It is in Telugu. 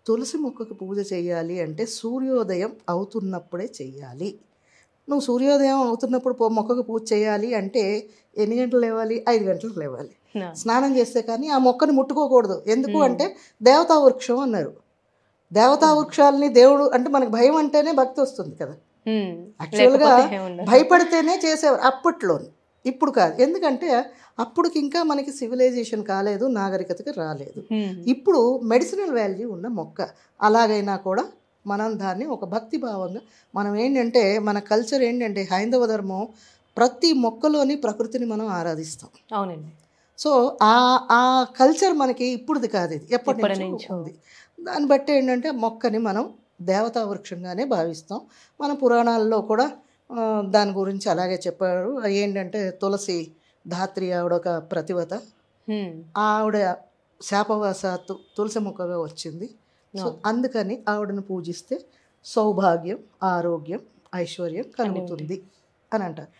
తులసి మొక్కకు పూజ చేయాలి అంటే సూర్యోదయం అవుతున్నప్పుడే చెయ్యాలి. నువ్వు సూర్యోదయం అవుతున్నప్పుడు మొక్కకు పూజ చేయాలి అంటే ఎన్ని గంటలు లేవాలి? 5 గంటలకు లేవాలి. ఆ! స్నానం చేస్తే కానీ ఆ మొక్కని ముట్టుకోకూడదు. ఎందుకు అంటే దేవతా వృక్షం అన్నారు. దేవతా వృక్షాలని దేవుడు అంటే మనకు భయం అంటేనే భక్తి వస్తుంది కదా. యాక్చువల్గా లేకపోతే ఏముండదు. భయపడితేనే చేసేవారు అప్పట్లోని. ఇప్పుడు కాదు. ఎందుకంటే అప్పుడుకి ఇంకా మనకి సివిలైజేషన్ కాలేదు, నాగరికతకి రాలేదు. ఇప్పుడు మెడిసినల్ వాల్యూ ఉన్న మొక్క. అలాగైనా కూడా మనం దాన్ని ఒక భక్తి భావంగా మనం ఏంటంటే మన కల్చర్ ఏంటంటే హైందవ ధర్మం ప్రతి మొక్కలోని ప్రకృతిని మనం ఆరాధిస్తాం. అవునండి. సో ఆ కల్చర్ మనకి ఇప్పుడుది కాదు, ఇది ఎప్పటి నుంచో ఉంది. దాన్ని బట్టి ఏంటంటే మొక్కని మనం దేవతా వృక్షంగానే భావిస్తాం. మన పురాణాల్లో కూడా దాని గురించి అలాగే చెప్పారు. ఏంటంటే తులసి ధాత్రి ఆవిడ ఒక ప్రతివత. ఆవిడ శాపవశాత్తు తులసి మొక్కగా వచ్చింది. సో అందుకని ఆవిడను పూజిస్తే సౌభాగ్యం, ఆరోగ్యం, ఐశ్వర్యం కలుగుతుంది అని అంటారు.